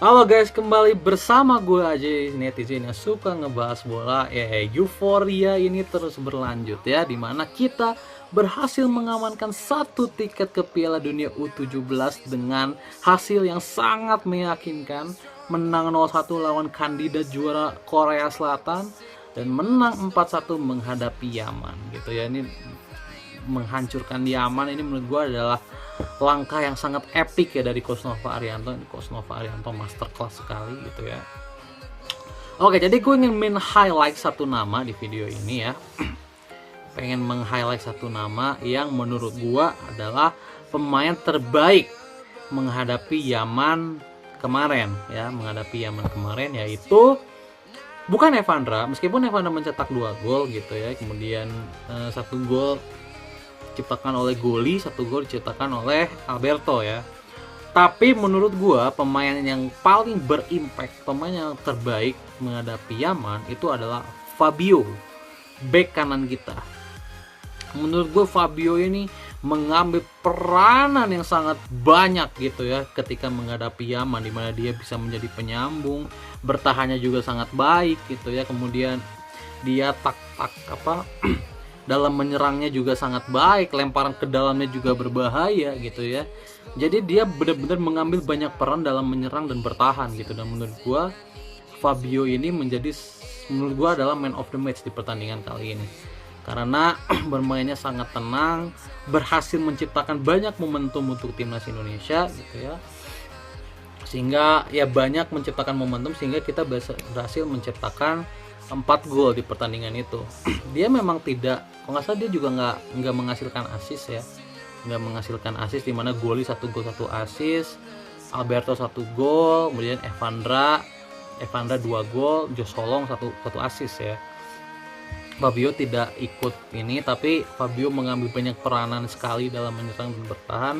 Halo guys, kembali bersama gue aja netizen yang suka ngebahas bola. Euforia ini terus berlanjut ya, dimana kita berhasil mengamankan satu tiket ke Piala Dunia U17 dengan hasil yang sangat meyakinkan, menang 0-1 lawan kandidat juara Korea Selatan dan menang 4-1 menghadapi Yaman gitu ya. Ini menghancurkan Yaman ini menurut gue adalah langkah yang sangat epic ya dari Coach Nova Arianto. Coach Nova Arianto masterclass sekali gitu ya. Oke, jadi gue ingin highlight satu nama di video ini ya. Pengen meng-highlight satu nama yang menurut gue adalah pemain terbaik menghadapi Yaman kemarin ya, yaitu bukan Evandra, meskipun Evandra mencetak 2 gol gitu ya. Kemudian 1 gol diciptakan oleh Goli, 1 gol diciptakan oleh Alberto ya. Tapi menurut gua pemain yang paling berimpact, pemain yang terbaik menghadapi Yaman itu adalah Fabio, bek kanan kita. Menurut gua Fabio ini mengambil peranan yang sangat banyak gitu ya ketika menghadapi Yaman, dimana dia bisa menjadi penyambung, bertahannya juga sangat baik gitu ya. Kemudian dia dalam menyerangnya juga sangat baik, lemparan ke dalamnya juga berbahaya gitu ya. Jadi dia benar-benar mengambil banyak peran dalam menyerang dan bertahan gitu. Dan menurut gua Fabio ini menurut gua adalah man of the match di pertandingan kali ini. Karena bermainnya sangat tenang, berhasil menciptakan banyak momentum untuk timnas Indonesia gitu ya. Sehingga ya banyak menciptakan momentum sehingga kita berhasil menciptakan 4 gol di pertandingan itu. Dia memang tidak, kalau nggak salah dia juga nggak menghasilkan assist ya, nggak menghasilkan assist, dimana Goli 1 gol 1 assist, Alberto 1 gol, kemudian Evandra 2 gol, Josolong 1 assist ya. Fabio tidak ikut ini, tapi Fabio mengambil banyak peranan sekali dalam menyerang dan bertahan.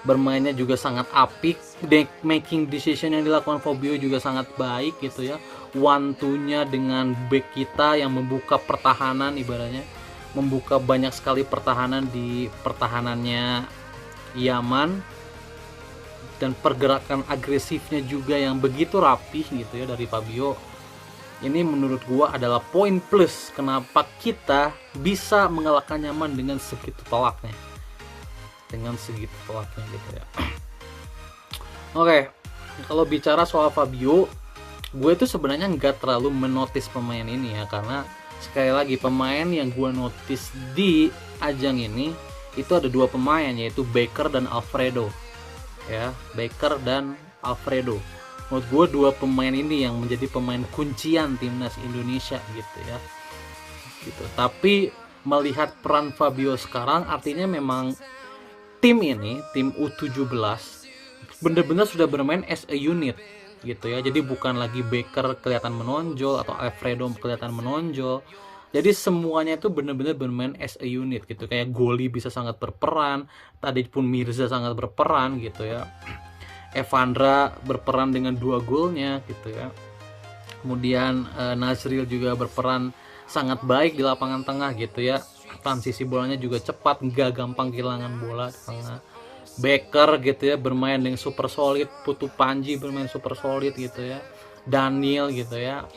Bermainnya juga sangat apik, making decision yang dilakukan Fabio juga sangat baik gitu ya. One-two-nya dengan back kita yang membuka pertahanan, ibaratnya membuka banyak sekali pertahanan di pertahanannya Yaman, dan pergerakan agresifnya juga yang begitu rapih gitu ya dari Fabio. Ini menurut gua adalah poin plus kenapa kita bisa mengalahkan Yaman dengan segitu telaknya gitu ya. Oke, kalau bicara soal Fabio, gue tuh sebenarnya nggak terlalu menotis pemain ini ya, karena sekali lagi pemain yang gue notice di ajang ini itu ada 2 pemain, yaitu Baker dan Alfredo ya. Menurut gue 2 pemain ini yang menjadi pemain kuncian timnas Indonesia gitu ya gitu. Tapi melihat peran Fabio sekarang, artinya memang tim ini, tim U17 bener-bener sudah bermain as a unit gitu ya. Jadi bukan lagi Baker kelihatan menonjol atau Alfredo kelihatan menonjol. Jadi semuanya itu benar-benar bermain as a unit gitu. Kayak Goli bisa sangat berperan, tadi pun Mirza sangat berperan gitu ya. Evandra berperan dengan 2 golnya gitu ya. Kemudian Nazril juga berperan sangat baik di lapangan tengah gitu ya. Transisi bolanya juga cepat, nggak gampang kehilangan bola di tengah. Baker gitu ya bermain dengan super solid, Putu Panji bermain super solid gitu ya, Daniel gitu ya.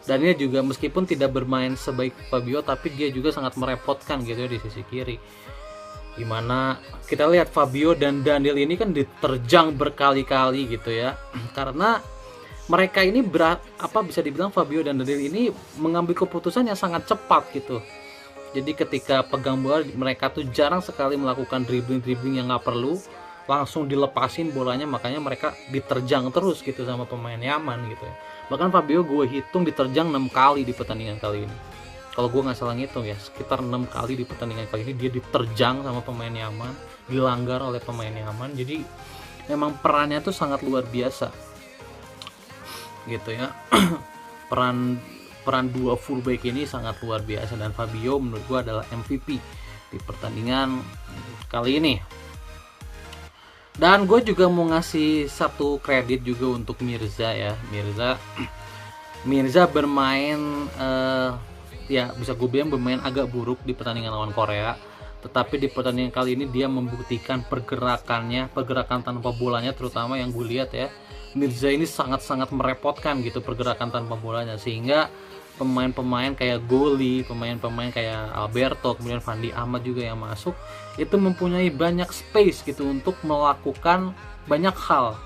Daniel juga meskipun tidak bermain sebaik Fabio, tapi dia juga sangat merepotkan gitu ya di sisi kiri. Gimana kita lihat Fabio dan Daniel ini kan diterjang berkali-kali gitu ya. Karena mereka ini bisa dibilang Fabio dan Daniel ini mengambil keputusan yang sangat cepat gitu. Jadi ketika pegang bola mereka tuh jarang sekali melakukan dribbling yang nggak perlu, langsung dilepasin bolanya, makanya mereka diterjang terus gitu sama pemain Yaman gitu ya. Bahkan Fabio gue hitung diterjang 6 kali di pertandingan kali ini. Kalau gue nggak salah ngitung ya, sekitar 6 kali di pertandingan kali ini dia diterjang sama pemain Yaman, dilanggar oleh pemain Yaman. Jadi memang perannya tuh sangat luar biasa gitu ya. peran 2 fullback ini sangat luar biasa, dan Fabio menurut gua adalah MVP di pertandingan kali ini. Dan gue juga mau ngasih satu kredit juga untuk Mirza ya. Mirza bermain ya bisa gue bilang bermain agak buruk di pertandingan lawan Korea. tetapi di pertandingan kali ini dia membuktikan pergerakan tanpa bolanya, terutama yang gue lihat ya, Mirza ini sangat-sangat merepotkan gitu pergerakan tanpa bolanya, sehingga pemain-pemain kayak Goli, pemain-pemain kayak Alberto, kemudian Fandi Ahmad juga yang masuk itu mempunyai banyak space gitu untuk melakukan banyak hal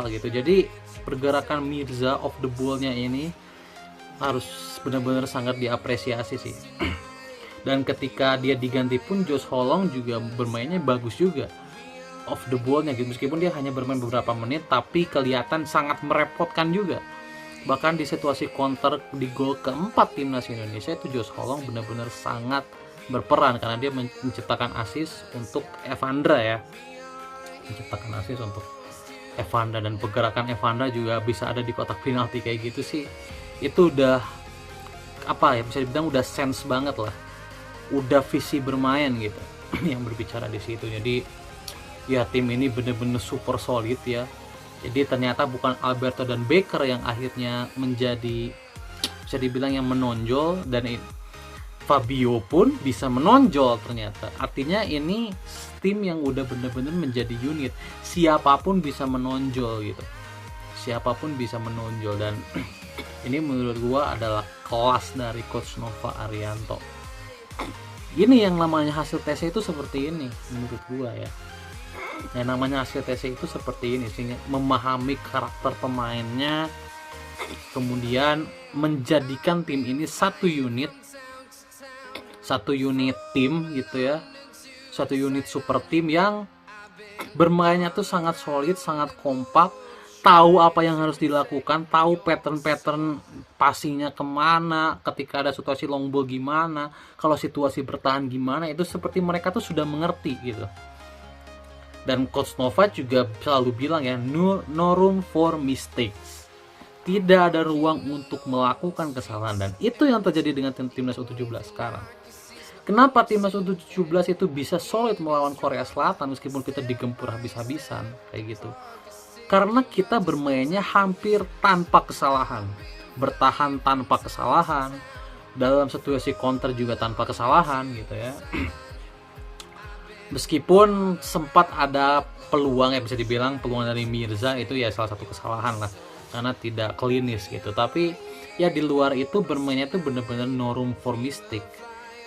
gitu. Jadi pergerakan Mirza off the ball-nya ini harus benar-benar sangat diapresiasi sih. Dan ketika dia diganti pun Josh Holong juga bermainnya bagus juga off the ball-nya gitu, meskipun dia hanya bermain beberapa menit tapi kelihatan sangat merepotkan juga. Bahkan di situasi counter di gol keempat timnas Indonesia itu Josh Holong benar-benar sangat berperan karena dia menciptakan assist untuk Evandra ya, dan pergerakan Evandra juga bisa ada di kotak penalti kayak gitu sih. Itu udah apa ya, bisa dibilang udah sense banget lah, udah visi bermain gitu yang berbicara di situ. Jadi ya tim ini bener-bener super solid ya. Jadi ternyata bukan Alberto dan Baker yang akhirnya menjadi, bisa dibilang, yang menonjol, dan Fabio pun bisa menonjol ternyata. Artinya ini tim yang udah bener-bener menjadi unit, siapapun bisa menonjol gitu, dan ini menurut gua adalah kelas dari Coach Nova Arianto. Ini yang namanya hasil tesnya itu seperti ini menurut gua ya. Yang namanya hasil tesnya itu seperti ini, sehingga memahami karakter pemainnya, kemudian menjadikan tim ini satu unit tim gitu ya, satu unit super tim yang bermainnya tuh sangat solid, sangat kompak, tahu apa yang harus dilakukan, tahu pattern passingnya kemana, ketika ada situasi long ball gimana, kalau situasi bertahan gimana, itu seperti mereka tuh sudah mengerti gitu. Dan Coach Nova juga selalu bilang ya, no room for mistakes, tidak ada ruang untuk melakukan kesalahan. Dan itu yang terjadi dengan timnas U17 sekarang. Kenapa timnas U17 itu bisa solid melawan Korea Selatan meskipun kita digempur habis-habisan kayak gitu? Karena kita bermainnya hampir tanpa kesalahan, bertahan tanpa kesalahan, dalam situasi counter juga tanpa kesalahan gitu ya. Meskipun sempat ada peluang ya, bisa dibilang peluang dari Mirza itu ya salah satu kesalahan lah, karena tidak klinis gitu. Tapi ya di luar itu bermainnya itu benar-benar no room for mistake,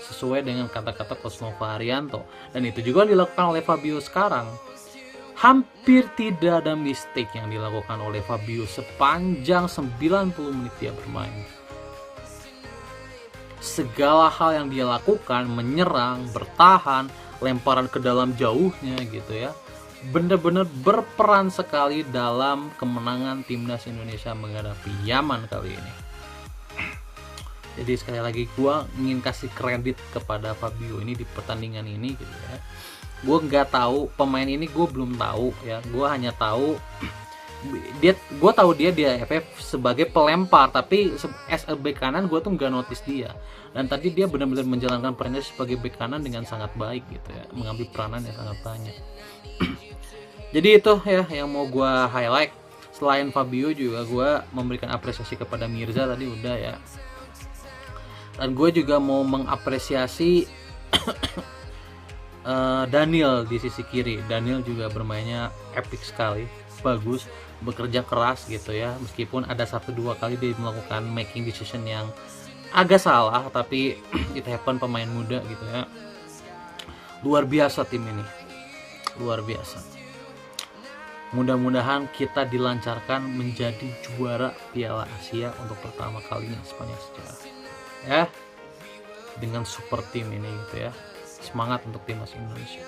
sesuai dengan kata-kata Coach Nova Arianto. Dan itu juga dilakukan oleh Fabio sekarang. Hampir tidak ada mistake yang dilakukan oleh Fabio sepanjang 90 menit dia bermain. Segala hal yang dia lakukan, menyerang, bertahan, lemparan ke dalam jauhnya gitu ya, benar-benar berperan sekali dalam kemenangan timnas Indonesia menghadapi Yaman kali ini. Jadi sekali lagi gue ingin kasih kredit kepada Fabio ini di pertandingan ini gitu ya. Gue nggak tahu pemain ini, gue belum tahu ya, gue hanya tahu gue tahu dia di AFF sebagai pelempar, tapi as a back kanan gue tuh nggak notice dia. Dan tadi dia benar-benar menjalankan perannya sebagai back kanan dengan sangat baik gitu ya, mengambil peranan yang sangat banyak. Jadi itu ya yang mau gue highlight. Selain Fabio juga gue memberikan apresiasi kepada Mirza tadi udah ya. Dan gue juga mau mengapresiasi Daniel di sisi kiri. Daniel juga bermainnya epic sekali, bagus, bekerja keras gitu ya, meskipun ada 1-2 kali dia melakukan making decision yang agak salah, tapi it happen, pemain muda gitu ya. Luar biasa tim ini, luar biasa. Mudah-mudahan kita dilancarkan menjadi juara Piala Asia untuk pertama kalinya sepanjang sejarah ya, dengan super tim ini gitu ya. Semangat untuk timnas Indonesia.